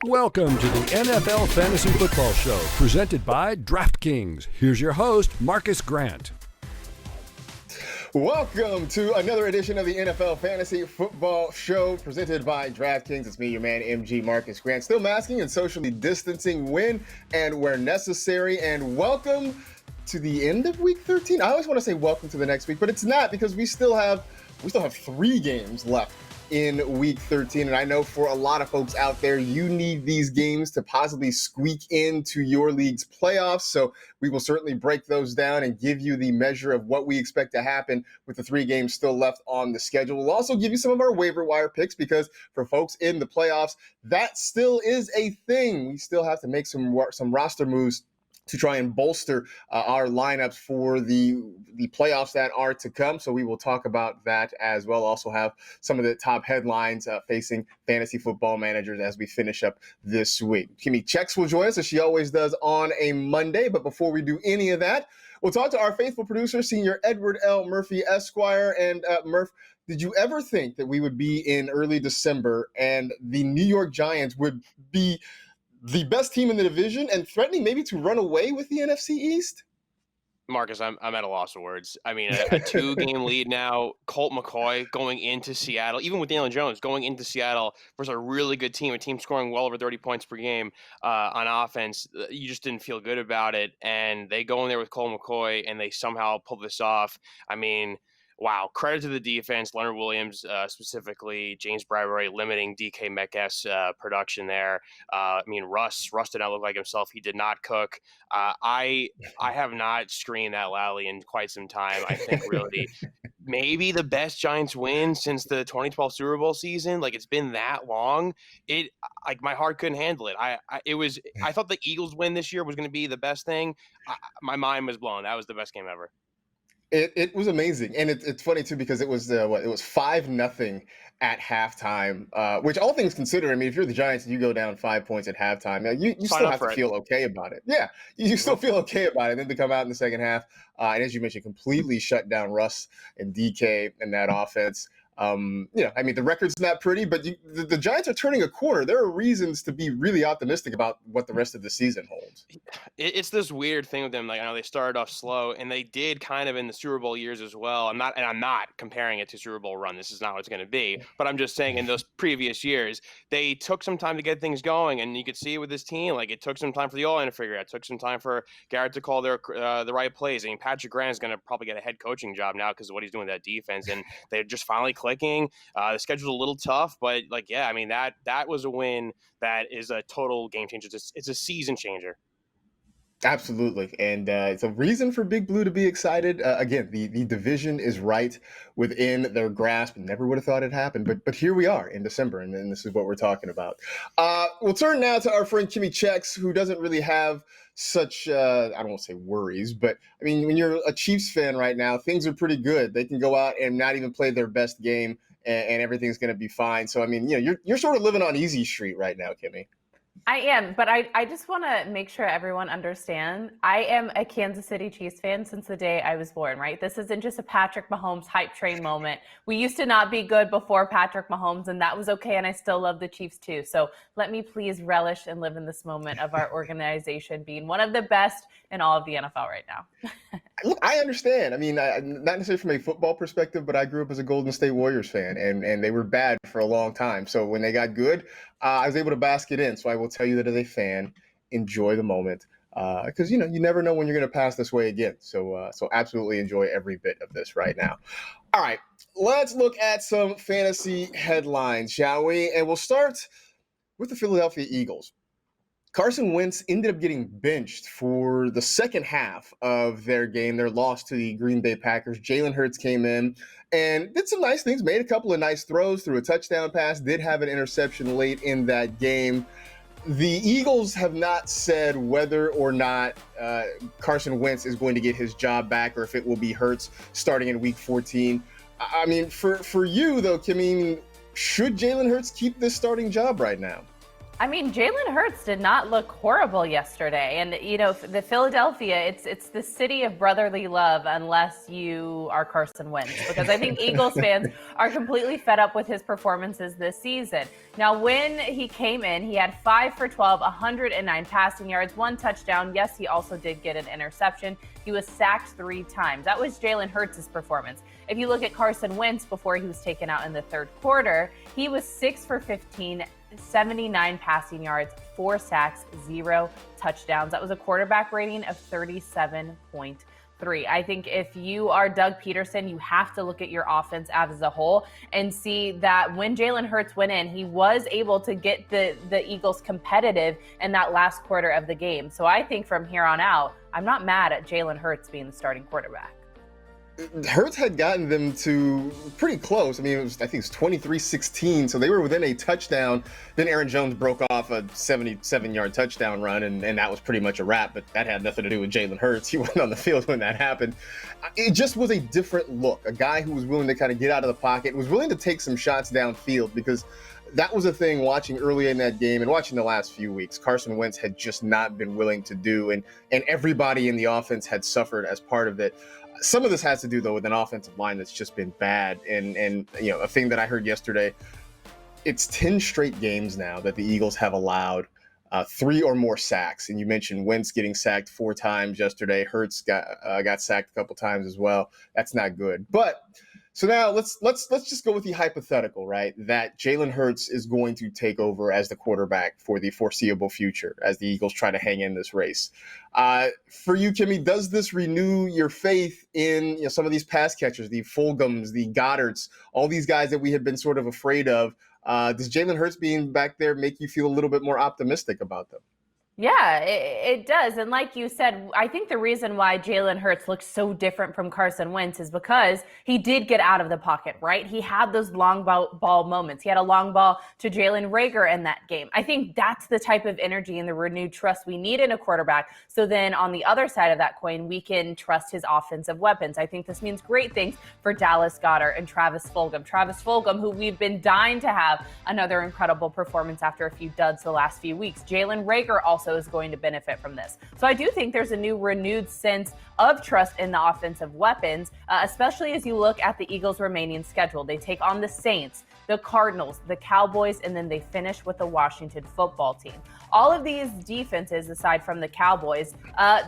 Welcome to the NFL Fantasy Football Show, presented by DraftKings. Here's your host, Marcas Grant. Welcome to another edition of the NFL Fantasy Football Show, presented by DraftKings. It's me, your man, MG Marcas Grant, still masking and socially distancing when and where necessary. And welcome to the end of Week 13. I always want to say welcome to the next week, but it's not, because we still have 3 games left in Week 13. And I know for a lot of folks out there, you need these games to possibly squeak into your league's playoffs. So we will certainly break those down and give you the measure of what we expect to happen with the 3 games still left on the schedule. We'll also give you some of our waiver wire picks, because for folks in the playoffs, that still is a thing. We still have to make some roster moves to try and bolster our lineups for the playoffs that are to come. So we will talk about that as well. Also have some of the top headlines facing fantasy football managers as we finish up this week. Kimmi Chex will join us, as she always does on a Monday. But before we do any of that, we'll talk to our faithful producer, Senior Edward L. Murphy, Esquire. And Murph, did you ever think that we would be in early December and the New York Giants would be the best team in the division and threatening maybe to run away with the NFC East? Marcus, I'm at a loss of words. I mean, a 2-game lead now. Colt McCoy going into Seattle, even with Daniel Jones going into Seattle versus a really good team, a team scoring well over 30 points per game on offense. You just didn't feel good about it. And they go in there with Colt McCoy and they somehow pull this off. I mean, wow, credit to the defense, Leonard Williams specifically, James Bradbury limiting DK Metcalf's production there. I mean, Russ did not look like himself. He did not cook. I have not screamed that loudly in quite some time. I think really maybe the best Giants win since the 2012 Super Bowl season. Like, it's been that long. My heart couldn't handle it. I thought the Eagles win this year was going to be the best thing. My mind was blown. That was the best game ever. It was amazing, and it's funny too, because it was 5-0 at halftime. Which, all things considered, I mean, if you're the Giants and you go down 5 points at halftime, you still have to feel okay about it. Yeah, you still feel okay about it. And then to come out in the second half, and as you mentioned, completely shut down Russ and DK and that offense. I mean, the record's not pretty, but the Giants are turning a corner. There are reasons to be really optimistic about what the rest of the season holds. It's this weird thing with them. Like, I know they started off slow, and they did kind of in the Super Bowl years as well. I'm not comparing it to Super Bowl run. This is not what it's going to be. But I'm just saying, in those previous years, they took some time to get things going, and you could see it with this team. Like, it took some time for the O-line to figure it out. It took some time for Garrett to call the right plays. I mean, Patrick Grant is going to probably get a head coaching job now because of what he's doing with that defense, and they're just finally clicking. The schedule's a little tough, but I mean, that was a win that is a total game changer. It's a season changer. Absolutely. And it's a reason for Big Blue to be excited. Again, the division is right within their grasp. Never would have thought it happened, but here we are in December, and this is what we're talking about. We'll turn now to our friend Kimmi Chex, who doesn't really have such, I don't want to say worries, but I mean, when you're a Chiefs fan right now, things are pretty good. They can go out and not even play their best game, and everything's going to be fine. So, I mean, you're sort of living on easy street right now, Kimmi. I am, but I just want to make sure everyone understands. I am a Kansas City Chiefs fan since the day I was born, right? This isn't just a Patrick Mahomes hype train moment. We used to not be good before Patrick Mahomes, and that was okay, and I still love the Chiefs too. So let me please relish and live in this moment of our organization being one of the best in all of the NFL right now. Look, I understand. I mean, not necessarily from a football perspective, but I grew up as a Golden State Warriors fan, and they were bad for a long time. So when they got good, I was able to bask it in. So I will tell you that as a fan, enjoy the moment, because you never know when you're going to pass this way again. So absolutely enjoy every bit of this right now. All right, let's look at some fantasy headlines, shall we? And we'll start with the Philadelphia Eagles. Carson Wentz ended up getting benched for the second half of their game, their loss to the Green Bay Packers. Jalen Hurts came in and did some nice things, made a couple of nice throws, threw a touchdown pass, did have an interception late in that game. The Eagles have not said whether or not Carson Wentz is going to get his job back or if it will be Hurts starting in Week 14. I mean, for you, though, Kimmi, should Jalen Hurts keep this starting job right now? I mean, Jalen Hurts did not look horrible yesterday. And, the Philadelphia, it's the city of brotherly love unless you are Carson Wentz. Because I think Eagles fans are completely fed up with his performances this season. Now, when he came in, he had 5 for 12, 109 passing yards, 1 touchdown. Yes, he also did get an interception. He was sacked 3 times. That was Jalen Hurts' performance. If you look at Carson Wentz before he was taken out in the third quarter, he was 6 for 15, 79 passing yards, 4 sacks, 0 touchdowns. That was a quarterback rating of 37.3. I think if you are Doug Peterson, you have to look at your offense as a whole and see that when Jalen Hurts went in, he was able to get the Eagles competitive in that last quarter of the game. So I think from here on out, I'm not mad at Jalen Hurts being the starting quarterback. Hurts had gotten them to pretty close. I mean, I think it was 23-16, so they were within a touchdown. Then Aaron Jones broke off a 77-yard touchdown run, and that was pretty much a wrap, but that had nothing to do with Jalen Hurts. He wasn't on the field when that happened. It just was a different look, a guy who was willing to kind of get out of the pocket, was willing to take some shots downfield, because that was a thing watching early in that game and watching the last few weeks. Carson Wentz had just not been willing to do, and everybody in the offense had suffered as part of it. Some of this has to do, though, with an offensive line that's just been bad. And a thing that I heard yesterday, it's 10 straight games now that the Eagles have allowed 3 or more sacks. And you mentioned Wentz getting sacked 4 times yesterday. Hurts got sacked a couple times as well. That's not good. But so now let's just go with the hypothetical, right? That Jalen Hurts is going to take over as the quarterback for the foreseeable future as the Eagles try to hang in this race. For you, Kimmi, does this renew your faith in some of these pass catchers, the Fulghams, the Goddards, all these guys that we had been sort of afraid of? Does Jalen Hurts being back there make you feel a little bit more optimistic about them? Yeah, it does. And like you said, I think the reason why Jalen Hurts looks so different from Carson Wentz is because he did get out of the pocket, right? He had those long ball moments. He had a long ball to Jalen Reagor in that game. I think that's the type of energy and the renewed trust we need in a quarterback. So then on the other side of that coin, we can trust his offensive weapons. I think this means great things for Dallas Goedert and Travis Fulgham. Travis Fulgham, who we've been dying to have another incredible performance after a few duds the last few weeks. Jalen Reagor also is going to benefit from this. So I do think there's a new renewed sense of trust in the offensive weapons, especially as you look at the Eagles' remaining schedule. They take on the Saints, the Cardinals, the Cowboys, and then they finish with the Washington football team. All of these defenses, aside from the Cowboys,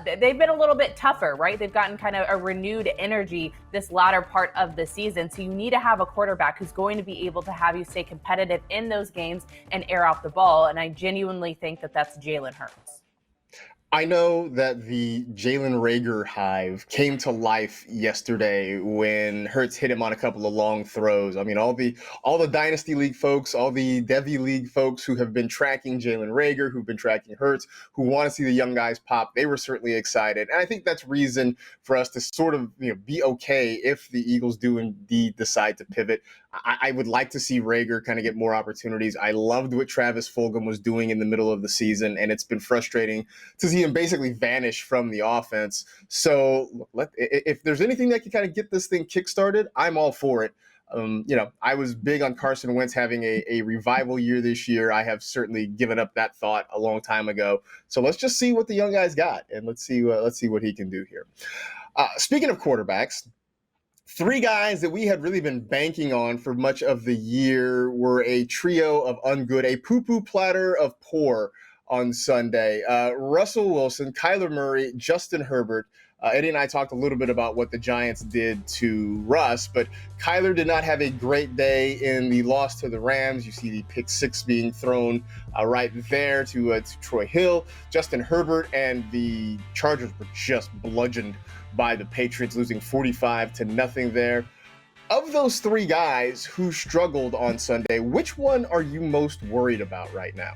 they've been a little bit tougher, right? They've gotten kind of a renewed energy this latter part of the season. So you need to have a quarterback who's going to be able to have you stay competitive in those games and air out the ball. And I genuinely think that that's Jalen Hurts. I know that the Jalen Reagor hive came to life yesterday when Hurts hit him on a couple of long throws. I mean, all the Dynasty League folks, all the Devy League folks who have been tracking Jalen Reagor, who've been tracking Hurts, who want to see the young guys pop, they were certainly excited. And I think that's reason for us to sort of be okay if the Eagles do indeed decide to pivot. I would like to see Reagor kind of get more opportunities. I loved what Travis Fulgham was doing in the middle of the season, and it's been frustrating to see him basically vanish from the offense. So if there's anything that can kind of get this thing kickstarted, I'm all for it. I was big on Carson Wentz having a revival year this year. I have certainly given up that thought a long time ago. So let's just see what the young guy's got, and let's see what he can do here. Speaking of quarterbacks, 3 guys that we had really been banking on for much of the year were a trio of ungood, a poo-poo platter of poor on Sunday. Russell Wilson, Kyler Murray, Justin Herbert. Eddie and I talked a little bit about what the Giants did to Russ, but Kyler did not have a great day in the loss to the Rams. You see the pick 6 being thrown right there to Troy Hill. Justin Herbert and the Chargers were just bludgeoned by the Patriots, losing 45-0 there. Of those 3 guys who struggled on Sunday, which one are you most worried about right now?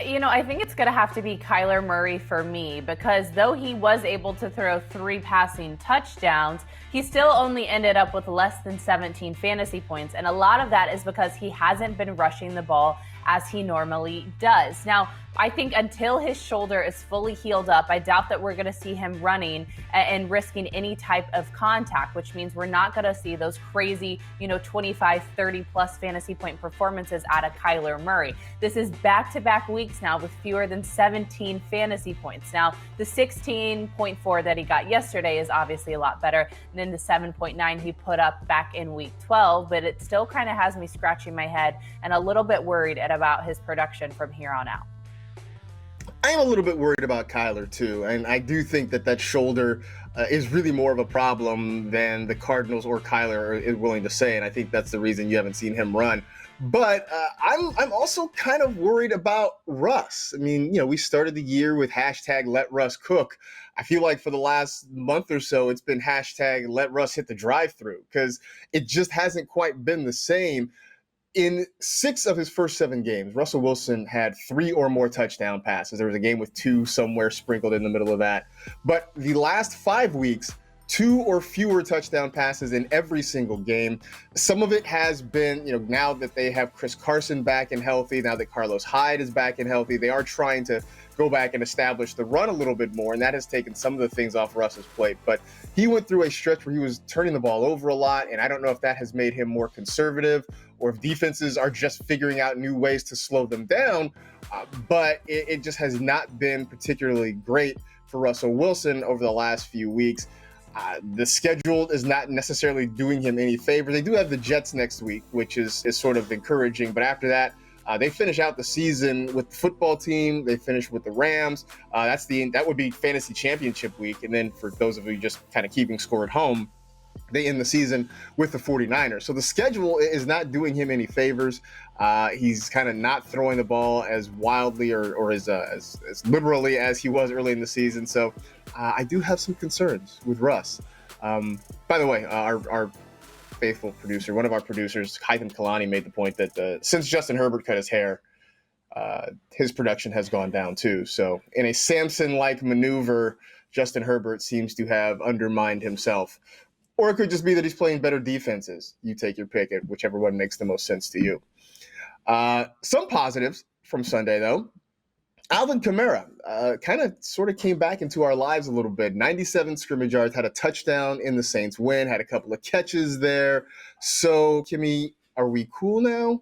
I think it's going to have to be Kyler Murray for me, because though he was able to throw 3 passing touchdowns, he still only ended up with less than 17 fantasy points. And a lot of that is because he hasn't been rushing the ball as he normally does. Now, I think until his shoulder is fully healed up, I doubt that we're going to see him running and risking any type of contact, which means we're not going to see those crazy, 25, 30 plus fantasy point performances out of Kyler Murray. This is back-to-back weeks now with fewer than 17 fantasy points. Now, the 16.4 that he got yesterday is obviously a lot better than the 7.9 he put up back in week 12, but it still kind of has me scratching my head and a little bit worried about his production from here on out. I am a little bit worried about Kyler too, and I do think that shoulder is really more of a problem than the Cardinals or Kyler is willing to say, and I think that's the reason you haven't seen him run. But I'm also kind of worried about Russ. I mean, we started the year with hashtag Let Russ Cook. I feel like for the last month or so, it's been hashtag Let Russ Hit the Drive-Through, because it just hasn't quite been the same. In 6 of his first 7 games, Russell Wilson had 3 or more touchdown passes. There was a game with 2 somewhere sprinkled in the middle of that. But the last 5 weeks, 2 or fewer touchdown passes in every single game. Some of it has been, now that they have Chris Carson back and healthy, now that Carlos Hyde is back and healthy, they are trying to go back and establish the run a little bit more, and that has taken some of the things off Russ's plate. But he went through a stretch where he was turning the ball over a lot, and I don't know if that has made him more conservative or if defenses are just figuring out new ways to slow them down. But it just has not been particularly great for Russell Wilson over the last few weeks. The schedule is not necessarily doing him any favor. They do have the Jets next week, which is sort of encouraging. But after that, they finish out the season with the football team. They finish with the Rams. That would be fantasy championship week. And then for those of you just kind of keeping score at home, they end the season with the 49ers. So the schedule is not doing him any favors. He's kind of not throwing the ball as wildly or as liberally as he was early in the season. So I do have some concerns with Russ. By the way, our faithful producer, one of our producers, Hilton Kalani, made the point that since Justin Herbert cut his hair, his production has gone down too. So in a Samson-like maneuver, Justin Herbert seems to have undermined himself. Or it could just be that he's playing better defenses. You take your pick at whichever one makes the most sense to you. Some positives from Sunday, though. Alvin Kamara kind of sort of came back into our lives a little bit. 97 scrimmage yards, had a touchdown in the Saints win, had a couple of catches there. So, Kimmi, are we cool now?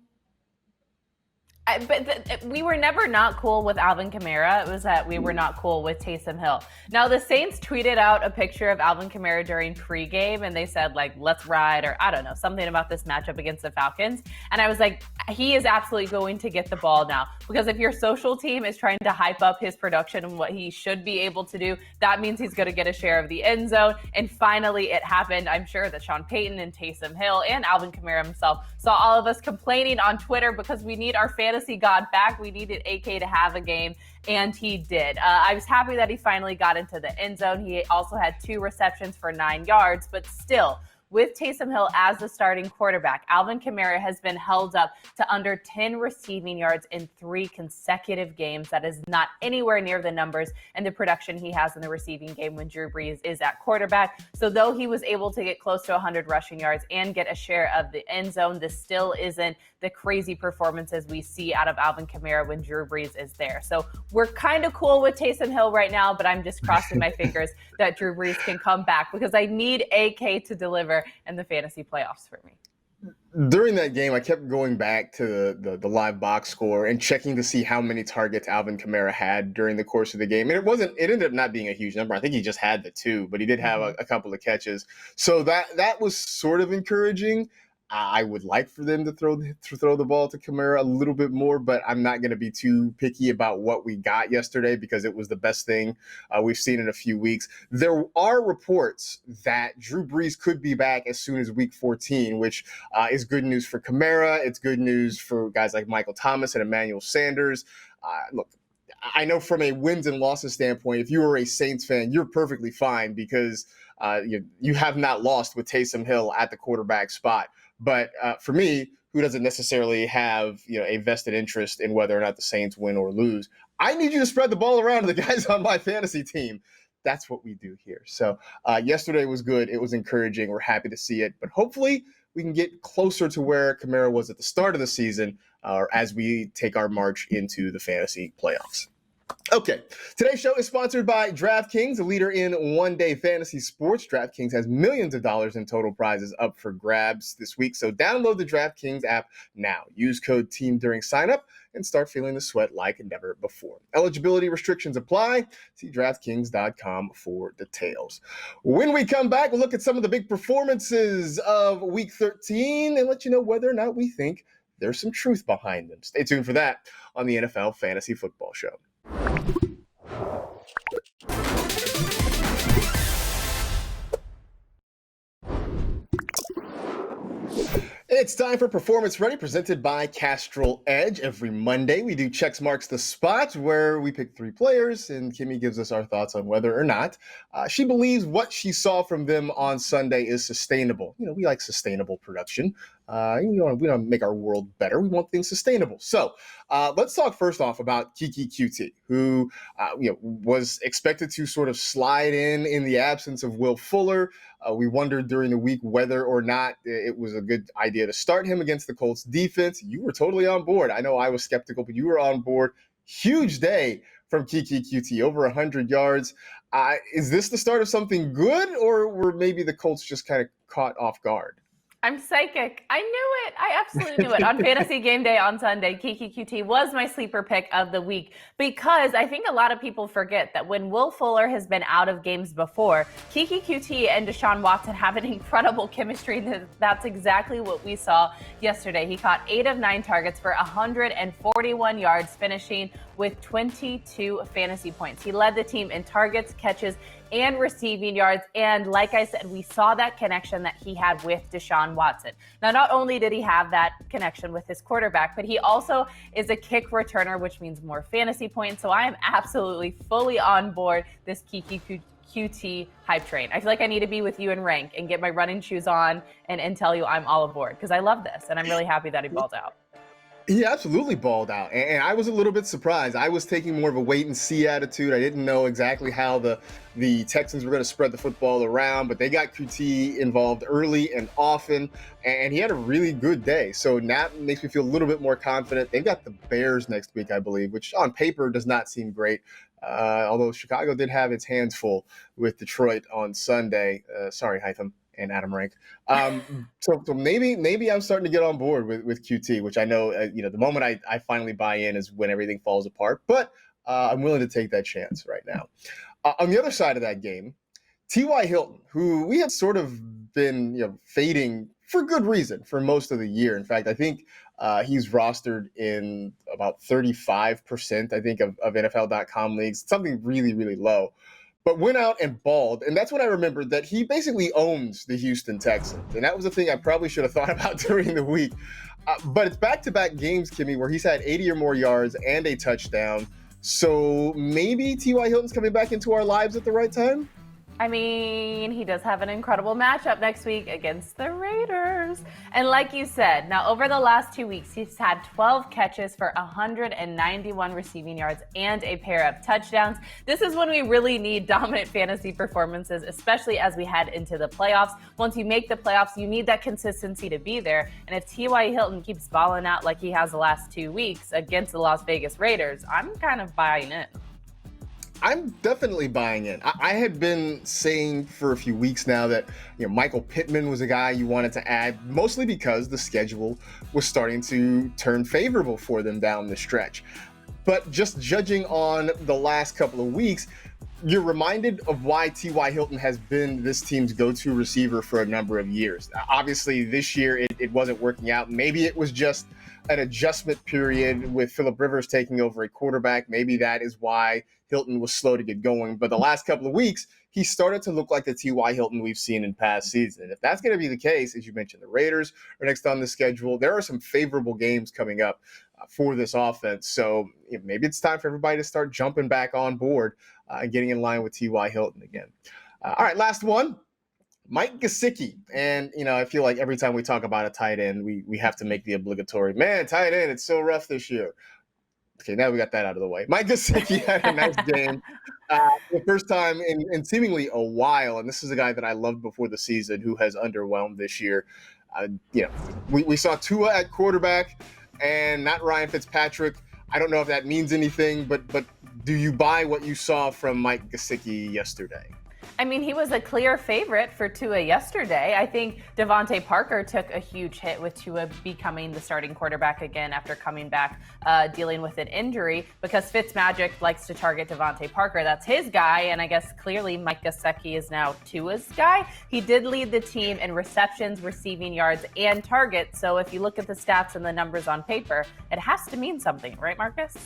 But we were never not cool with Alvin Kamara. It was that we were not cool with Taysom Hill. Now, the Saints tweeted out a picture of Alvin Kamara during pregame, and they said, let's ride, or I don't know, something about this matchup against the Falcons. And I was like, he is absolutely going to get the ball now. Because if your social team is trying to hype up his production and what he should be able to do, that means he's going to get a share of the end zone. And finally, it happened. I'm sure that Sean Payton and Taysom Hill and Alvin Kamara himself saw all of us complaining on Twitter because we need our fantasy god back. We needed AK to have a game, and he did. I was happy that he finally got into the end zone. He also had 2 receptions for 9 yards, but still, with Taysom Hill as the starting quarterback, Alvin Kamara has been held up to under 10 receiving yards in 3 consecutive games. That is not anywhere near the numbers and the production he has in the receiving game when Drew Brees is at quarterback. So though he was able to get close to 100 rushing yards and get a share of the end zone, this still isn't the crazy performances we see out of Alvin Kamara when Drew Brees is there. So we're kind of cool with Taysom Hill right now, but I'm just crossing my fingers that Drew Brees can come back because I need AK to deliver in the fantasy playoffs for me. During that game, I kept going back to the live box score and checking to see how many targets Alvin Kamara had during the course of the game. And it ended up not being a huge number. I think he just had the 2, but he did have a couple of catches. So that was sort of encouraging. I would like for them to throw the ball to Kamara a little bit more, but I'm not going to be too picky about what we got yesterday because it was the best thing we've seen in a few weeks. There are reports that Drew Brees could be back as soon as week 14, which is good news for Kamara. It's good news for guys like Michael Thomas and Emmanuel Sanders. Look, I know from a wins and losses standpoint, if you are a Saints fan, you're perfectly fine because you have not lost with Taysom Hill at the quarterback spot. But for me, who doesn't necessarily have a vested interest in whether or not the Saints win or lose, I need you to spread the ball around to the guys on my fantasy team. That's what we do here. So yesterday was good. It was encouraging. We're happy to see it. But hopefully we can get closer to where Kamara was at the start of the season as we take our march into the fantasy playoffs. Okay, today's show is sponsored by DraftKings, a leader in one-day fantasy sports. DraftKings has millions of dollars in total prizes up for grabs this week, so download the DraftKings app now. Use code TEAM during sign-up and start feeling the sweat like never before. Eligibility restrictions apply. See DraftKings.com for details. When we come back, we'll look at some of the big performances of Week 13 and let you know whether or not we think there's some truth behind them. Stay tuned for that on the NFL Fantasy Football Show. It's time for Performance Ready, presented by Castrol Edge. Every Monday, we do Chex Marks the Spot, where we pick 3 players, and Kimmi gives us our thoughts on whether or not she believes what she saw from them on Sunday is sustainable. You know, we like sustainable production. We want to make our world better. We want things sustainable. So let's talk first off about Kiki QT, who was expected to sort of slide in the absence of Will Fuller. We wondered during the week whether or not it was a good idea to start him against the Colts defense. You were totally on board. I know I was skeptical, but you were on board. Huge day from Kiki QT, over 100 yards. Is this the start of something good, or were maybe the Colts just kind of caught off guard? I'm psychic. I knew it. I absolutely knew it. On Fantasy Game Day on Sunday, Kiki QT was my sleeper pick of the week because I think a lot of people forget that when Will Fuller has been out of games before, Kiki QT and Deshaun Watson have an incredible chemistry. That's exactly what we saw yesterday. He caught 8 of 9 targets for 141 yards, finishing with 22 fantasy points. He led the team in targets, catches, and receiving yards. And like I said, we saw that connection that he had with Deshaun Watson. Now, not only did he have that connection with his quarterback, but he also is a kick returner, which means more fantasy points. So I am absolutely fully on board this Kiki QT hype train. I feel like I need to be with you in rank and get my running shoes on and tell you I'm all aboard because I love this. And I'm really happy that he balled out. He absolutely balled out, and I was a little bit surprised. I was taking more of a wait-and-see attitude. I didn't know exactly how the Texans were going to spread the football around, but they got QT involved early and often, and he had a really good day. So now it makes me feel a little bit more confident. They've got the Bears next week, I believe, which on paper does not seem great, although Chicago did have its hands full with Detroit on Sunday. Sorry, Hytham and Adam Rank. So maybe I'm starting to get on board with QT, which I know, the moment I finally buy in is when everything falls apart, but I'm willing to take that chance right now. On the other side of that game, T.Y. Hilton, who we had sort of been fading for good reason for most of the year. In fact, I think he's rostered in about 35%, I think, of NFL.com leagues, something really, really low. But went out and balled, and that's when I remembered that he basically owns the Houston Texans, and that was the thing I probably should have thought about during the week. But it's back-to-back games, Kimmi, where he's had 80 or more yards and a touchdown. So maybe T.Y. Hilton's coming back into our lives at the right time? I mean, he does have an incredible matchup next week against the Raiders. And like you said, now over the last 2 weeks, he's had 12 catches for 191 receiving yards and a pair of touchdowns. This is when we really need dominant fantasy performances, especially as we head into the playoffs. Once you make the playoffs, you need that consistency to be there. And if T.Y. Hilton keeps balling out like he has the last 2 weeks against the Las Vegas Raiders, I'm kind of buying in. I'm definitely buying in. I had been saying for a few weeks now that Michael Pittman was a guy you wanted to add, mostly because the schedule was starting to turn favorable for them down the stretch. But just judging on the last couple of weeks, you're reminded of why T.Y. Hilton has been this team's go-to receiver for a number of years. Obviously, this year it wasn't working out. Maybe it was just an adjustment period with Phillip Rivers taking over at quarterback. Maybe that is why Hilton was slow to get going. But the last couple of weeks, he started to look like the T.Y. Hilton we've seen in past seasons. And if that's going to be the case, as you mentioned, the Raiders are next on the schedule. There are some favorable games coming up for this offense. So maybe it's time for everybody to start jumping back on board and getting in line with T.Y. Hilton again. All right, last one. Mike Gesicki. And, I feel like every time we talk about a tight end, we have to make the obligatory, man, tight end, it's so rough this year. Okay, now we got that out of the way. Mike Gesicki had a nice game. The first time in seemingly a while, and this is a guy that I loved before the season who has underwhelmed this year. We saw Tua at quarterback, and not Ryan Fitzpatrick. I don't know if that means anything, but do you buy what you saw from Mike Gesicki yesterday? I mean, he was a clear favorite for Tua yesterday. I think Devontae Parker took a huge hit with Tua becoming the starting quarterback again after coming back dealing with an injury, because Fitzmagic likes to target Devontae Parker. That's his guy, and I guess clearly Mike Gesicki is now Tua's guy. He did lead the team in receptions, receiving yards, and targets. So if you look at the stats and the numbers on paper, it has to mean something, right, Marcus?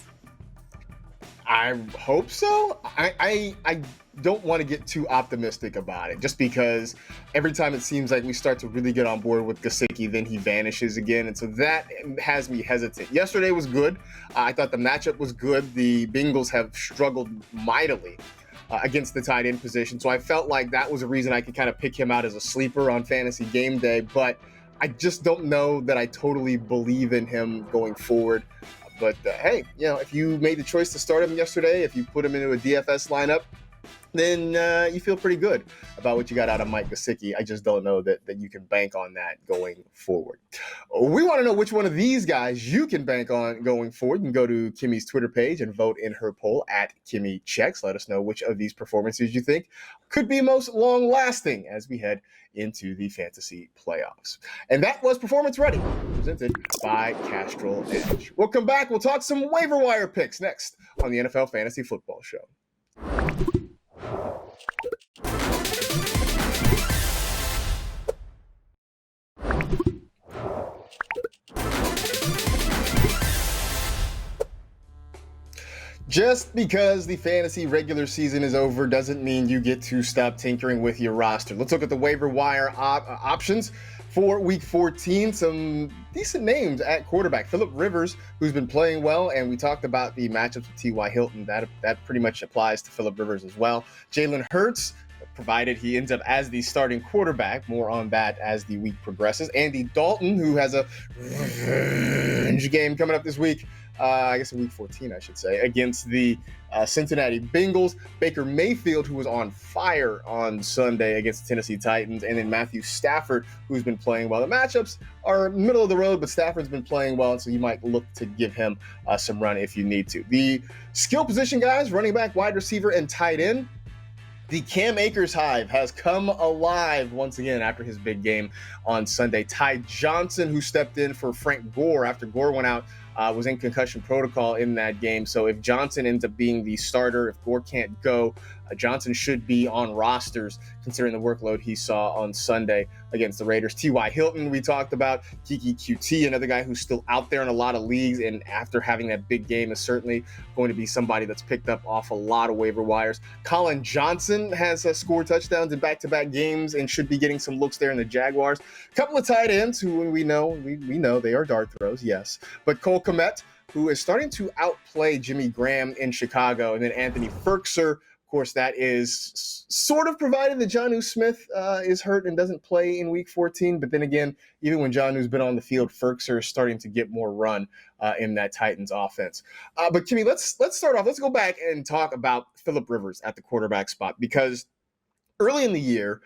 I hope so. I don't want to get too optimistic about it, just because every time it seems like we start to really get on board with Gesicki, then he vanishes again. And so that has me hesitant. Yesterday was good. I thought the matchup was good. The Bengals have struggled mightily against the tight end position. So I felt like that was a reason I could kind of pick him out as a sleeper on fantasy game day. But I just don't know that I totally believe in him going forward. But hey, if you made the choice to start him yesterday, if you put him into a DFS lineup, then you feel pretty good about what you got out of Mike Gesicki. I just don't know that you can bank on that going forward. We want to know which one of these guys you can bank on going forward. You can go to Kimmi's Twitter page and vote in her poll at Kimmi Chex. Let us know which of these performances you think could be most long-lasting as we head into the fantasy playoffs. And that was Performance Ready, presented by Castrol Edge. We'll come back. We'll talk some waiver wire picks next on the NFL Fantasy Football Show. Just because the fantasy regular season is over doesn't mean you get to stop tinkering with your roster. Let's look at the waiver wire options for Week 14. Some decent names at quarterback. Phillip Rivers, who's been playing well, and we talked about the matchups with T.Y. Hilton. That pretty much applies to Phillip Rivers as well. Jalen Hurts, provided he ends up as the starting quarterback. More on that as the week progresses. Andy Dalton, who has a revenge game coming up this week. I guess in Week 14, I should say, against the Cincinnati Bengals. Baker Mayfield, who was on fire on Sunday against the Tennessee Titans. And then Matthew Stafford, who's been playing well. The matchups are middle of the road, but Stafford's been playing well, so you might look to give him some run if you need to. The skill position guys, running back, wide receiver, and tight end. The Cam Akers hive has come alive once again after his big game on Sunday. Ty Johnson, who stepped in for Frank Gore after Gore went out, was in concussion protocol in that game. So if Johnson ends up being the starter, if Gore can't go, Johnson should be on rosters considering the workload he saw on Sunday against the Raiders. T.Y. Hilton, we talked about. Kiki QT, another guy who's still out there in a lot of leagues, and after having that big game is certainly going to be somebody that's picked up off a lot of waiver wires. Colin Johnson has scored touchdowns in back-to-back games and should be getting some looks there in the Jaguars. A couple of tight ends who we know they are dart throws, yes. But Cole Kmet, who is starting to outplay Jimmy Graham in Chicago, and then Anthony Ferkser. Of course, that is sort of provided that Jonnu Smith is hurt and doesn't play in Week 14. But then again, even when Jonnu's been on the field, Ferkser is starting to get more run in that Titans offense. But Kimmi, let's start off. Let's go back and talk about Phillip Rivers at the quarterback spot, because early in the year,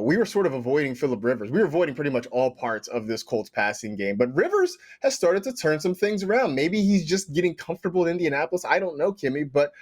we were sort of avoiding Phillip Rivers. We were avoiding pretty much all parts of this Colts passing game. But Rivers has started to turn some things around. Maybe he's just getting comfortable in Indianapolis. I don't know, Kimmi, but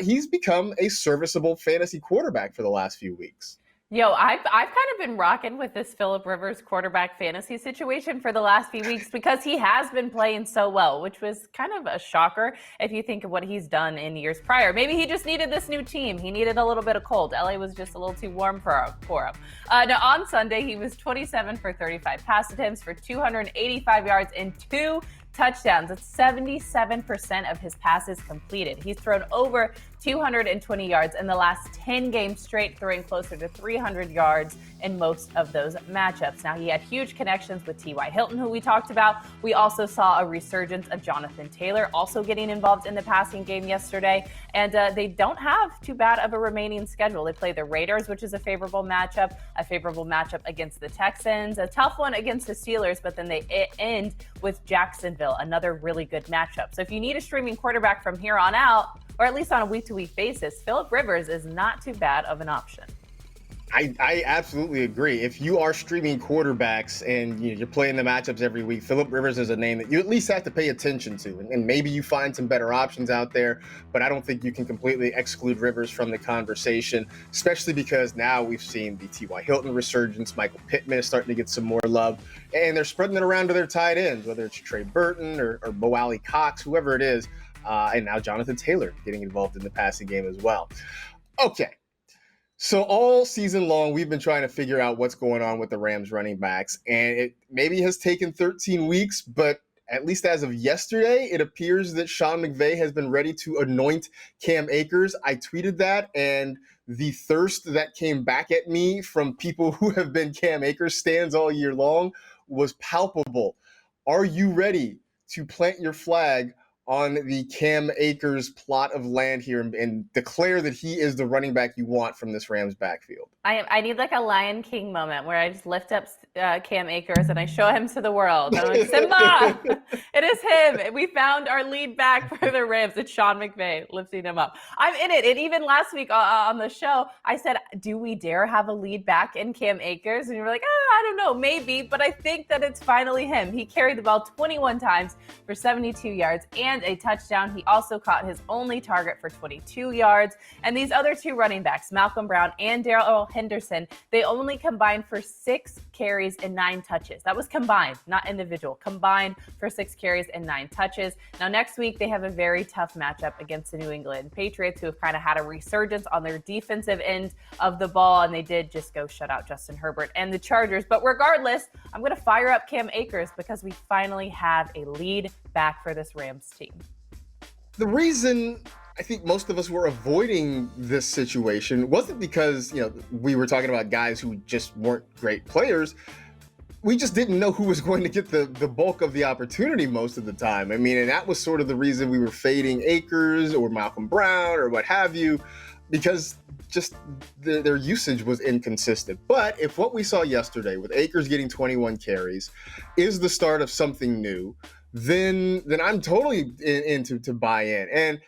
he's become a serviceable fantasy quarterback for the last few weeks. Yo, I've kind of been rocking with this Phillip Rivers quarterback fantasy situation for the last few weeks because he has been playing so well, which was kind of a shocker if you think of what he's done in years prior. Maybe he just needed this new team. He needed a little bit of cold. LA was just a little too warm for him. Now, on Sunday, he was 27 for 35 pass attempts for 285 yards and 2 touchdowns. That's 77% of his passes completed. He's thrown over 220 yards in the last 10 games straight, throwing closer to 300 yards in most of those matchups. Now, he had huge connections with T.Y. Hilton, who we talked about. We also saw a resurgence of Jonathan Taylor also getting involved in the passing game yesterday. And they don't have too bad of a remaining schedule. They play the Raiders, which is a favorable matchup against the Texans, a tough one against the Steelers, but then they end with Jacksonville, another really good matchup. So if you need a streaming quarterback from here on out, or at least on a week-to-week basis, Phillip Rivers is not too bad of an option. I absolutely agree. If you are streaming quarterbacks and you're playing the matchups every week, Phillip Rivers is a name that you at least have to pay attention to. And maybe you find some better options out there, but I don't think you can completely exclude Rivers from the conversation, especially because now we've seen the T.Y. Hilton resurgence. Michael Pittman is starting to get some more love, and they're spreading it around to their tight ends, whether it's Trey Burton or Mo Alley Cox, whoever it is, and now Jonathan Taylor getting involved in the passing game as well. Okay. So all season long, we've been trying to figure out what's going on with the Rams running backs, and it maybe has taken 13 weeks, but at least as of yesterday, it appears that Sean McVay has been ready to anoint Cam Akers. I tweeted that, and the thirst that came back at me from people who have been Cam Akers stans all year long was palpable. Are you ready to plant your flag on the Cam Akers plot of land here and declare that he is the running back you want from this Rams backfield? I need like a Lion King moment where I just lift up Cam Akers and I show him to the world. I'm like, Simba, it is him. We found our lead back for the Rams. It's Sean McVay lifting him up. I'm in it. And even last week on the show, I said, do we dare have a lead back in Cam Akers? And you were like, I don't know, maybe. But I think that it's finally him. He carried the ball 21 times for 72 yards and a touchdown. He also caught his only target for 22 yards. And these other two running backs, Malcolm Brown and Darrell Henderson, they only combined for 6 carries and 9 touches. That was combined, not individual. Combined for 6 carries and 9 touches. Now, next week, they have a very tough matchup against the New England Patriots, who have kind of had a resurgence on their defensive end of the ball, and they did just go shut out Justin Herbert and the Chargers. But regardless, I'm going to fire up Cam Akers because we finally have a lead back for this Rams team. The reason I think most of us were avoiding this situation wasn't because, we were talking about guys who just weren't great players. We just didn't know who was going to get the bulk of the opportunity most of the time. I mean, and that was sort of the reason we were fading Akers or Malcolm Brown or what have you, because just their usage was inconsistent. But if what we saw yesterday with Akers getting 21 carries is the start of something new, then I'm totally into to buy in. And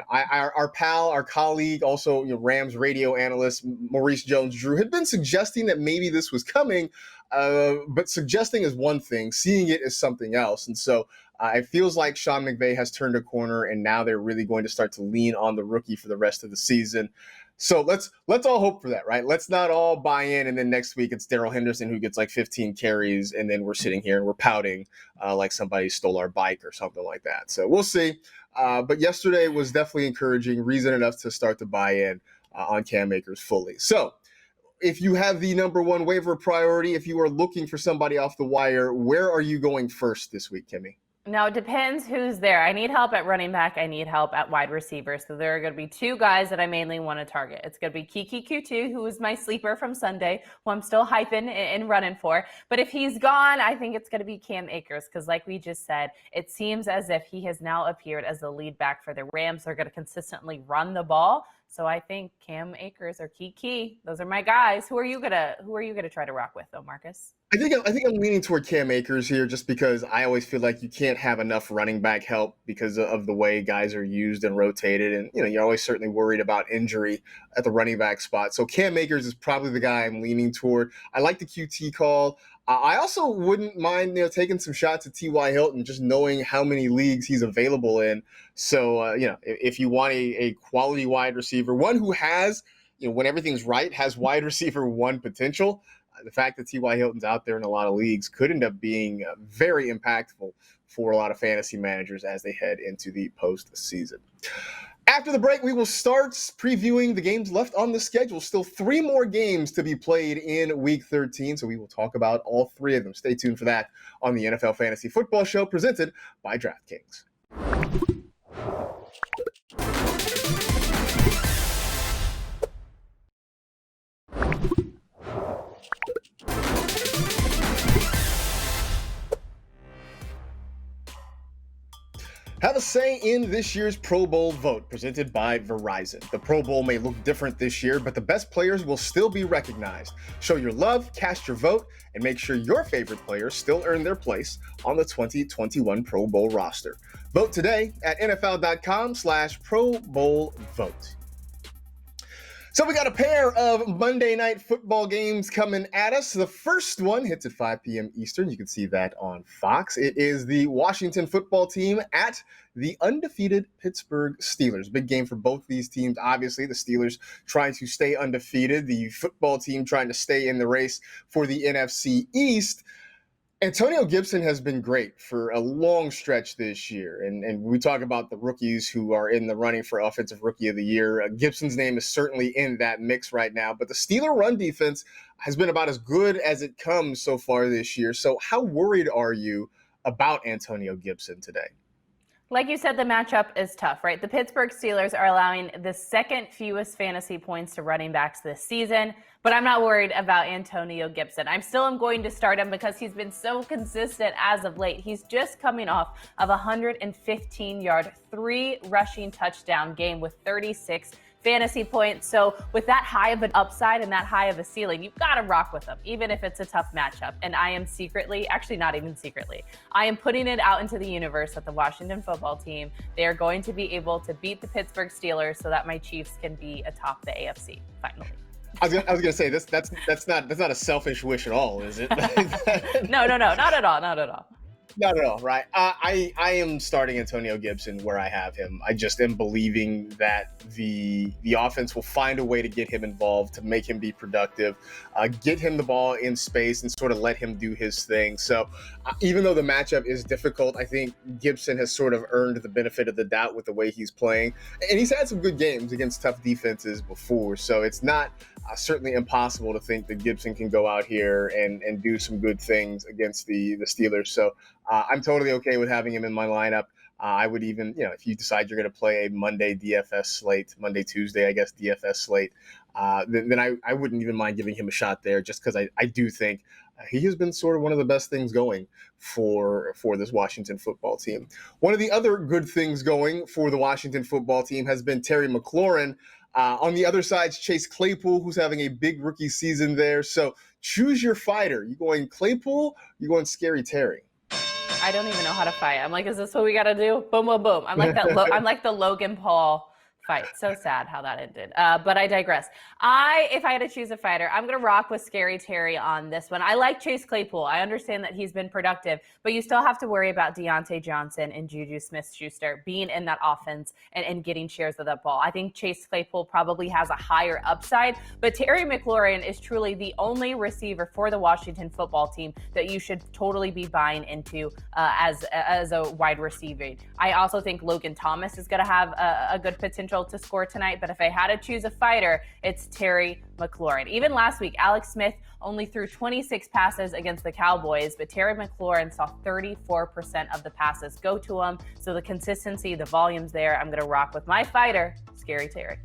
our pal, our colleague, also Rams radio analyst Maurice Jones-Drew had been suggesting that maybe this was coming, but suggesting is one thing, seeing it is something else. And so it feels like Sean McVay has turned a corner, and now they're really going to start to lean on the rookie for the rest of the season. So let's all hope for that, right? Let's not all buy in, and then next week it's Darrell Henderson who gets like 15 carries, and then we're sitting here and we're pouting like somebody stole our bike or something like that. So we'll see. But yesterday was definitely encouraging, reason enough to start to buy in on Cam Akers fully. So if you have the number one waiver priority, if you are looking for somebody off the wire, where are you going first this week, Kimmi? Now, it depends who's there. I need help at running back. I need help at wide receiver. So there are going to be 2 guys that I mainly want to target. It's going to be Kiki Q2, who is my sleeper from Sunday, who I'm still hyping and running for. But if he's gone, I think it's going to be Cam Akers, because like we just said, it seems as if he has now appeared as the lead back for the Rams. They're going to consistently run the ball. So I think Cam Akers or Kiki, those are my guys. Who are you gonna try to rock with though, Marcus? I think I'm leaning toward Cam Akers here, just because I always feel like you can't have enough running back help because of the way guys are used and rotated, and you're always certainly worried about injury at the running back spot. So Cam Akers is probably the guy I'm leaning toward. I like the QT call. I also wouldn't mind taking some shots at T.Y. Hilton, just knowing how many leagues he's available in. So if you want a quality wide receiver, one who has, when everything's right, has wide receiver 1 potential, the fact that T.Y. Hilton's out there in a lot of leagues could end up being very impactful for a lot of fantasy managers as they head into the postseason. After the break, we will start previewing the games left on the schedule. Still 3 more games to be played in Week 13, so we will talk about all 3 of them. Stay tuned for that on the NFL Fantasy Football Show presented by DraftKings. Have a say in this year's Pro Bowl vote, presented by Verizon. The Pro Bowl may look different this year, but the best players will still be recognized. Show your love, cast your vote, and make sure your favorite players still earn their place on the 2021 Pro Bowl roster. Vote today at NFL.com/Pro Bowl vote. So we got a pair of Monday night football games coming at us. The first one hits at 5 p.m. Eastern. You can see that on Fox. It is the Washington football team at the undefeated Pittsburgh Steelers. Big game for both these teams. Obviously, the Steelers trying to stay undefeated. The football team trying to stay in the race for the NFC East. Antonio Gibson has been great for a long stretch this year. And we talk about the rookies who are in the running for Offensive Rookie of the Year. Gibson's name is certainly in that mix right now. But the Steeler run defense has been about as good as it comes so far this year. So how worried are you about Antonio Gibson today? Like you said, the matchup is tough, right? The Pittsburgh Steelers are allowing the second fewest fantasy points to running backs this season, but I'm not worried about Antonio Gibson. I'm still going to start him because he's been so consistent as of late. He's just coming off of a 115-yard, 3 rushing touchdown game with 36 fantasy points. So with that high of an upside and that high of a ceiling, you've got to rock with them, even if it's a tough matchup. And I am secretly, actually not even secretly, I am putting it out into the universe that the Washington football team, they are going to be able to beat the Pittsburgh Steelers so that my Chiefs can be atop the AFC finally. I was gonna say that's not a selfish wish at all, is it? No, not at all. Not at all, right? I am starting Antonio Gibson where I have him. I just am believing that the offense will find a way to get him involved, to make him be productive, get him the ball in space and sort of let him do his thing. So even though the matchup is difficult, I think Gibson has sort of earned the benefit of the doubt with the way he's playing. And he's had some good games against tough defenses before. So it's not certainly impossible to think that Gibson can go out here and do some good things against the Steelers. So I'm totally okay with having him in my lineup. I would even, if you decide you're going to play a Monday DFS slate, Monday, Tuesday, I guess, DFS slate, then I wouldn't even mind giving him a shot there just because I do think he has been sort of one of the best things going for this Washington football team. One of the other good things going for the Washington football team has been Terry McLaurin. On the other side, Chase Claypool, who's having a big rookie season there. So choose your fighter. You going Claypool? You going Scary Terry? I don't even know how to fight. I'm like, is this what we got to do? Boom, boom, boom. I'm like that. I'm like the Logan Paul fight. So sad how that ended. But I digress. If I had to choose a fighter, I'm going to rock with Scary Terry on this one. I like Chase Claypool. I understand that he's been productive, but you still have to worry about Deontay Johnson and Juju Smith-Schuster being in that offense and getting shares of that ball. I think Chase Claypool probably has a higher upside, but Terry McLaurin is truly the only receiver for the Washington football team that you should totally be buying into as a wide receiver. I also think Logan Thomas is going to have a good potential to score tonight, but if I had to choose a fighter, it's Terry McLaurin. Even last week, Alex Smith only threw 26 passes against the Cowboys, but Terry McLaurin saw 34% of the passes go to him. So the consistency, the volume's there. I'm going to rock with my fighter, Scary Terry.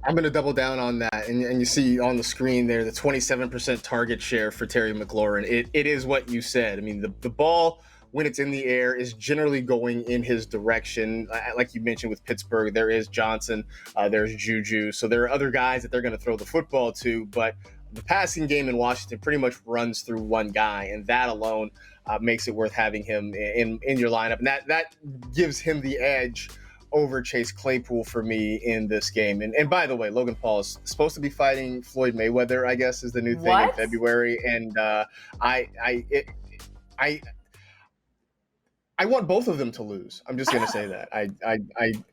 I'm going to double down on that. And you see on the screen there, the 27% target share for Terry McLaurin. It is what you said. I mean, the ball, when it's in the air, is generally going in his direction. Like you mentioned with Pittsburgh, there is Johnson, there's Juju. So there are other guys that they're going to throw the football to, but the passing game in Washington pretty much runs through one guy, and that alone makes it worth having him in your lineup. And that gives him the edge over Chase Claypool for me in this game. And by the way, Logan Paul is supposed to be fighting Floyd Mayweather, I guess, is the new thing in February. And I want both of them to lose. I'm just going to say that.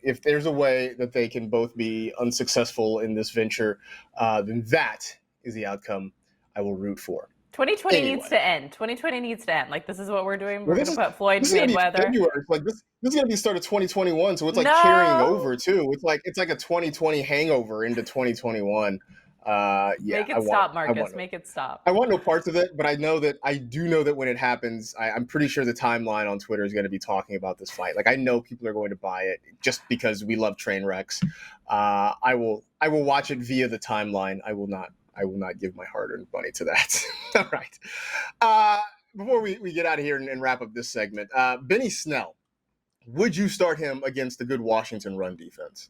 If there's a way that they can both be unsuccessful in this venture, then that is the outcome I will root for. 2020 needs to end. 2020 needs to end. Like, this is what we're doing. We're going to put Floyd Mayweather. Like this is going to be start of 2021, so it's like carrying over too. It's like a 2020 hangover into 2021. Make it stop, Marcus. Make it stop. I want no parts of it, but I do know that when it happens, I'm pretty sure the timeline on Twitter is going to be talking about this fight. Like, I know people are going to buy it just because we love train wrecks. I will watch it via the timeline. I will not give my hard-earned money to that. All right. Before we get out of here and wrap up this segment, Benny Snell, would you start him against the good Washington run defense?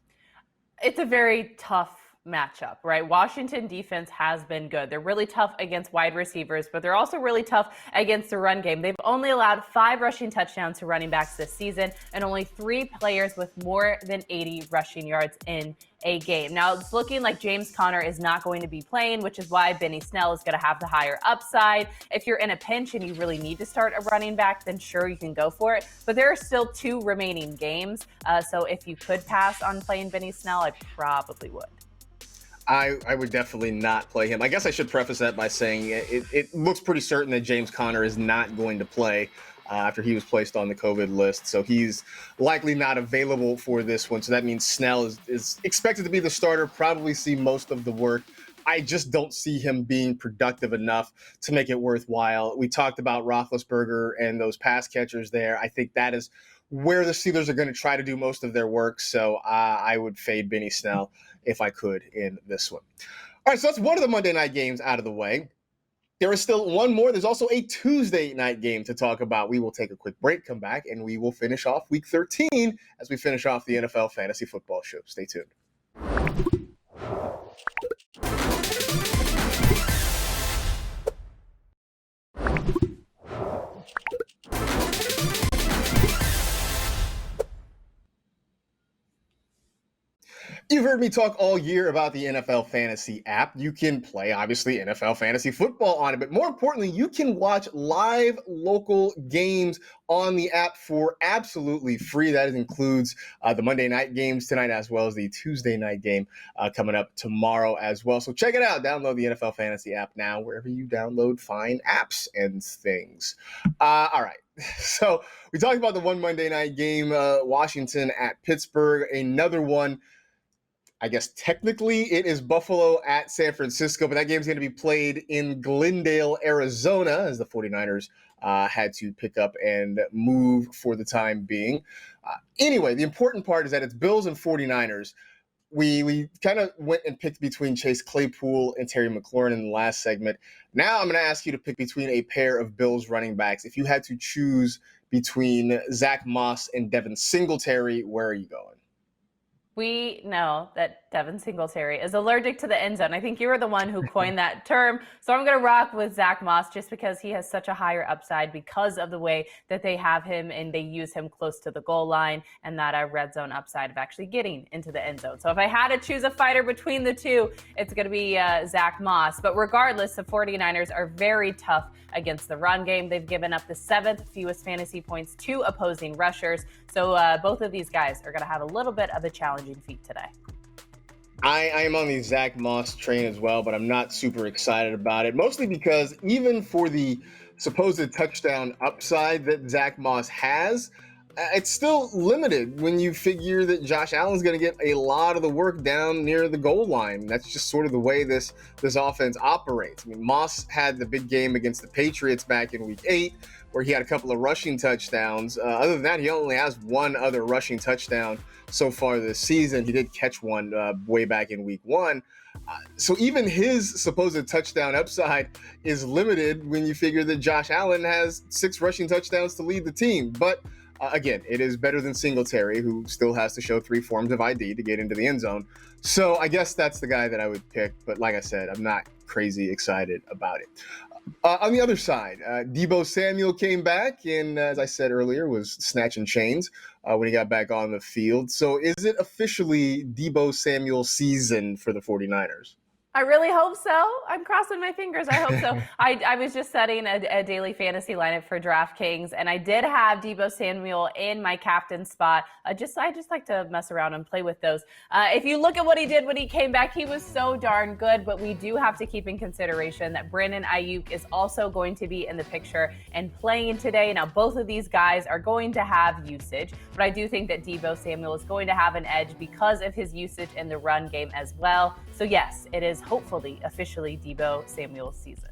It's a very tough matchup, right? Washington defense has been good. They're really tough against wide receivers, but they're also really tough against the run game. They've only allowed 5 rushing touchdowns to running backs this season and only 3 players with more than 80 rushing yards in a game. Now, it's looking like James Conner is not going to be playing, which is why Benny Snell is going to have the higher upside. If you're in a pinch and you really need to start a running back, then sure, you can go for it. But there are still 2 remaining games. So if you could pass on playing Benny Snell, I probably would. I would definitely not play him. I guess I should preface that by saying it looks pretty certain that James Conner is not going to play after he was placed on the COVID list. So he's likely not available for this one. So that means Snell is expected to be the starter, probably see most of the work. I just don't see him being productive enough to make it worthwhile. We talked about Roethlisberger and those pass catchers there. I think that is where the Steelers are going to try to do most of their work. So I would fade Benny Snell if I could in this one. All right, so that's one of the Monday night games out of the way. There is still one more. There's also a Tuesday night game to talk about. We will take a quick break, come back, and we will finish off Week 13 as we finish off the NFL Fantasy Football Show. Stay tuned. You've heard me talk all year about the NFL Fantasy app. You can play, obviously, NFL Fantasy Football on it, but more importantly, you can watch live local games on the app for absolutely free. That includes the Monday night games tonight, as well as the Tuesday night game coming up tomorrow as well. So check it out. Download the NFL Fantasy app now, wherever you download fine apps and things. All right. So we talked about the one Monday night game, Washington at Pittsburgh, another one. I guess technically it is Buffalo at San Francisco, but that game is going to be played in Glendale, Arizona, as the 49ers had to pick up and move for the time being. Anyway, the important part is that it's Bills and 49ers. We kind of went and picked between Chase Claypool and Terry McLaurin in the last segment. Now I'm going to ask you to pick between a pair of Bills running backs. If you had to choose between Zach Moss and Devin Singletary, where are you going? We know that Devin Singletary is allergic to the end zone. I think you were the one who coined that term. So I'm going to rock with Zach Moss just because he has such a higher upside because of the way that they have him and they use him close to the goal line and that red zone upside of actually getting into the end zone. So if I had to choose a fighter between the two, it's going to be Zach Moss. But regardless, the 49ers are very tough against the run game. They've given up the 7th fewest fantasy points to opposing rushers. So both of these guys are going to have a little bit of a challenging feat today. I am on the Zach Moss train as well, but I'm not super excited about it, mostly because even for the supposed touchdown upside that Zach Moss has, it's still limited when you figure that Josh Allen's going to get a lot of the work down near the goal line. That's just sort of the way this offense operates. I mean, Moss had the big game against the Patriots back in Week 8, where he had a couple of rushing touchdowns. Other than that, he only has one other rushing touchdown so far this season. He did catch one way back in Week 1. So even his supposed touchdown upside is limited when you figure that Josh Allen has 6 rushing touchdowns to lead the team. But again, it is better than Singletary, who still has to show 3 forms of ID to get into the end zone. So I guess that's the guy that I would pick. But like I said, I'm not crazy excited about it. On the other side, Deebo Samuel came back and, as I said earlier, was snatching chains when he got back on the field. So is it officially Deebo Samuel season for the 49ers? I really hope so. I'm crossing my fingers. I hope so. I was just setting a daily fantasy lineup for DraftKings, and I did have Deebo Samuel in my captain spot. I just like to mess around and play with those. If you look at what he did when he came back, he was so darn good, but we do have to keep in consideration that Brandon Ayuk is also going to be in the picture and playing today. Now, both of these guys are going to have usage, but I do think that Deebo Samuel is going to have an edge because of his usage in the run game as well. So yes, it is hopefully officially Deebo Samuel's season.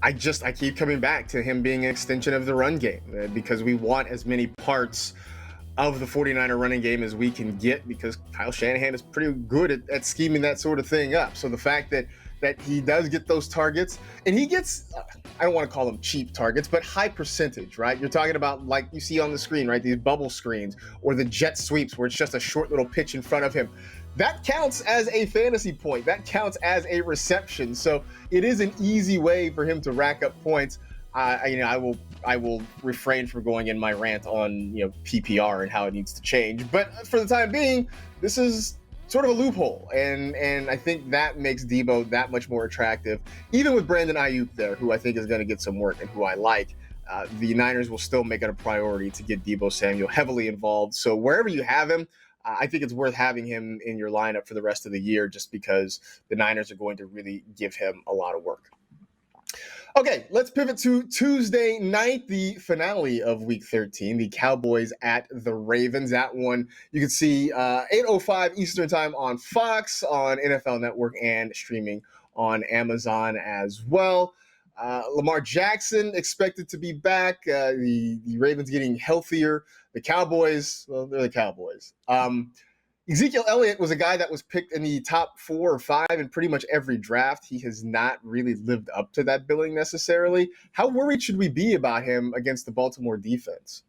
I keep coming back to him being an extension of the run game because we want as many parts of the 49er running game as we can get because Kyle Shanahan is pretty good at scheming that sort of thing up. So the fact that he does get those targets, and he gets, I don't want to call them cheap targets, but high percentage, right? You're talking about, like you see on the screen, right? These bubble screens or the jet sweeps where it's just a short little pitch in front of him. that counts as a fantasy point. That counts as a reception. So it is an easy way for him to rack up points. I will refrain from going in my rant on PPR and how it needs to change. But for the time being, this is sort of a loophole, and I think that makes Debo that much more attractive. Even with Brandon Ayuk there, who I think is going to get some work and who I like, the Niners will still make it a priority to get Debo Samuel heavily involved. So wherever you have him, I think it's worth having him in your lineup for the rest of the year, just because the Niners are going to really give him a lot of work. Okay, let's pivot to Tuesday night, the finale of Week 13, the Cowboys at the Ravens. That one you can see 8:05 Eastern Time on Fox, on NFL Network, and streaming on Amazon as well. Lamar Jackson expected to be back. The Ravens getting healthier. The Cowboys, well, they're the Cowboys. Ezekiel Elliott was a guy that was picked in the top 4 or 5 in pretty much every draft. He has not really lived up to that billing necessarily. How worried should we be about him against the Baltimore defense?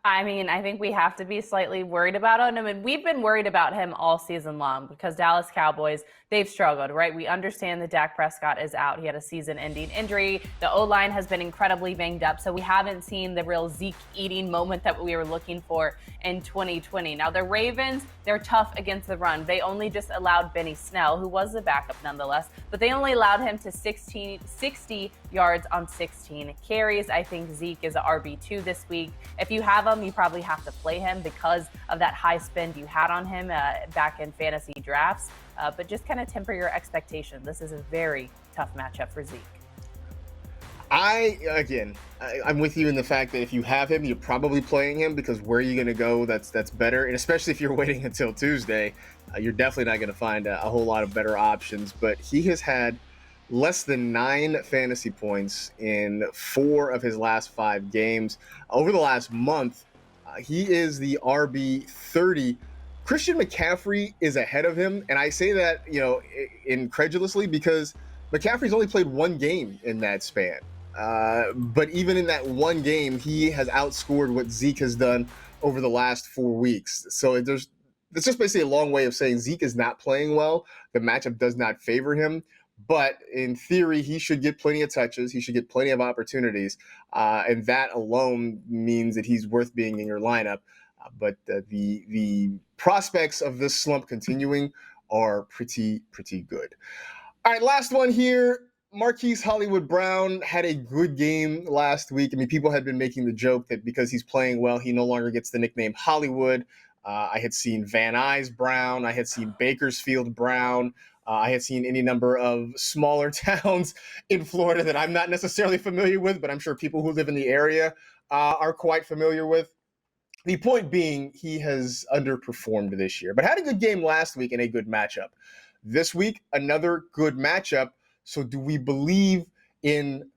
I mean, I think we have to be slightly worried about him. And we've been worried about him all season long because Dallas Cowboys, they've struggled, right? We understand that Dak Prescott is out. He had a season-ending injury. The O-line has been incredibly banged up. So we haven't seen the real Zeke-eating moment that we were looking for in 2020. Now, the Ravens, they're tough against the run. They only just allowed Benny Snell, who was the backup nonetheless, but they only allowed him to 60 yards on 16 carries. I think Zeke is an RB2 this week. If you have him, you probably have to play him because of that high spend you had on him back in fantasy drafts. But just kind of temper your expectation. This is a very tough matchup for Zeke. I'm with you in the fact that if you have him, you're probably playing him, because where are you going to go that's better? And especially if you're waiting until Tuesday, you're definitely not going to find a whole lot of better options. But he has had less than 9 fantasy points in 4 of his last 5 games. Over the last month, he is the RB 30. Christian McCaffrey is ahead of him, and I say that incredulously because McCaffrey's only played 1 game in that span. But even in that 1 game, he has outscored what Zeke has done over the last 4 weeks. So it's just basically a long way of saying Zeke is not playing well. The matchup does not favor him. But in theory, he should get plenty of touches. He should get plenty of opportunities. And that alone means that he's worth being in your lineup. But the prospects of this slump continuing are pretty good. All right, last one here. Marquise Hollywood Brown had a good game last week. I mean, people had been making the joke that because he's playing well, he no longer gets the nickname Hollywood. I had seen Van Nuys Brown. I had seen Bakersfield Brown. I had seen any number of smaller towns in Florida that I'm not necessarily familiar with, but I'm sure people who live in the area are quite familiar with. The point being, he has underperformed this year, but had a good game last week and a good matchup. This week, another good matchup. So do we believe in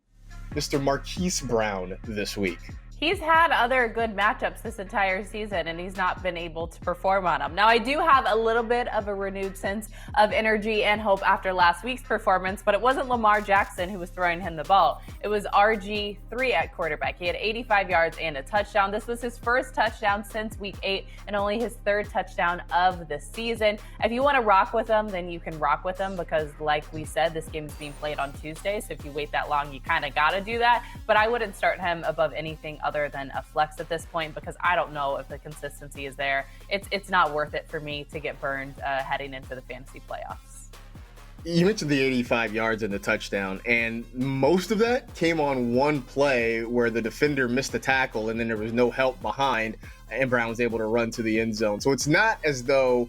Mr. Marquise Brown this week? He's had other good matchups this entire season, and he's not been able to perform on them. Now, I do have a little bit of a renewed sense of energy and hope after last week's performance, but it wasn't Lamar Jackson who was throwing him the ball. It was RG3 at quarterback. He had 85 yards and a touchdown. This was his first touchdown since week 8 and only his 3rd touchdown of the season. If you want to rock with him, then you can rock with him because, like we said, this game is being played on Tuesday, so if you wait that long, you kind of got to do that. But I wouldn't start him above anything other than a flex at this point because I don't know if the consistency is there. It's not worth it for me to get burned heading into the fantasy playoffs. You mentioned the 85 yards and the touchdown, and most of that came on one play where the defender missed a tackle and then there was no help behind, and Brown was able to run to the end zone. So it's not as though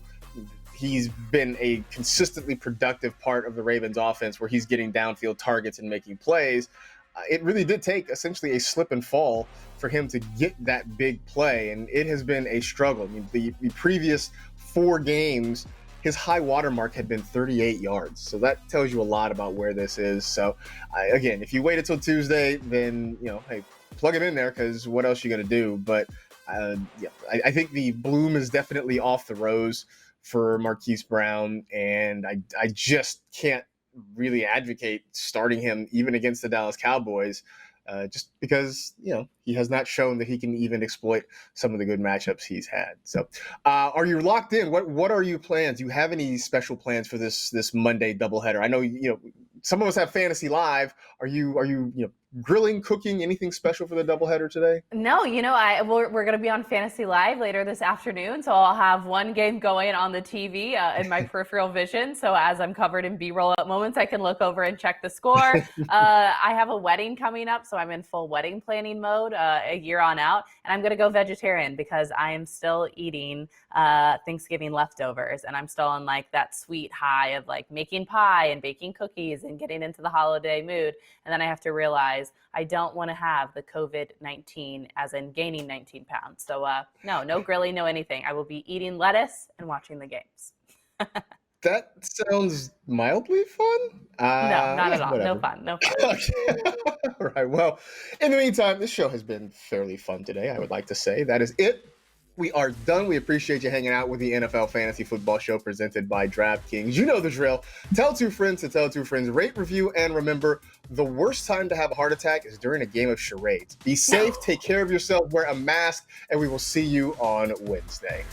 he's been a consistently productive part of the Ravens offense where he's getting downfield targets and making plays. It really did take essentially a slip and fall for him to get that big play, and it has been a struggle. I mean, the previous 4 games, his high watermark had been 38 yards. So that tells you a lot about where this is. So again, if you wait until Tuesday, then, hey, plug him in there because what else are you going to do? But I think the bloom is definitely off the rose for Marquise Brown, and I just can't really advocate starting him even against the Dallas Cowboys just because, he has not shown that he can even exploit some of the good matchups he's had. So are you locked in? What are your plans? Do you have any special plans for this Monday doubleheader? I know, some of us have Fantasy Live. Are you grilling, cooking, anything special for the doubleheader today? No, we're going to be on Fantasy Live later this afternoon, so I'll have one game going on the TV in my peripheral vision. So as I'm covered in B-roll moments, I can look over and check the score. I have a wedding coming up, so I'm in full wedding planning mode a year on out, and I'm going to go vegetarian because I am still eating Thanksgiving leftovers, and I'm still on like that sweet high of like making pie and baking cookies and getting into the holiday mood, and then I have to realize I don't want to have the COVID-19 as in gaining 19 pounds. So no grilling, no anything. I will be eating lettuce and watching the games. That sounds mildly fun. No, not at all. Whatever. No fun. Okay. All right. Well, in the meantime, this show has been fairly fun today, I would like to say. That is it. We are done. We appreciate you hanging out with the NFL Fantasy Football Show presented by DraftKings. You know the drill. Tell two friends to tell two friends. Rate, review, and remember, the worst time to have a heart attack is during a game of charades. Be safe, take care of yourself, wear a mask, and we will see you on Wednesday.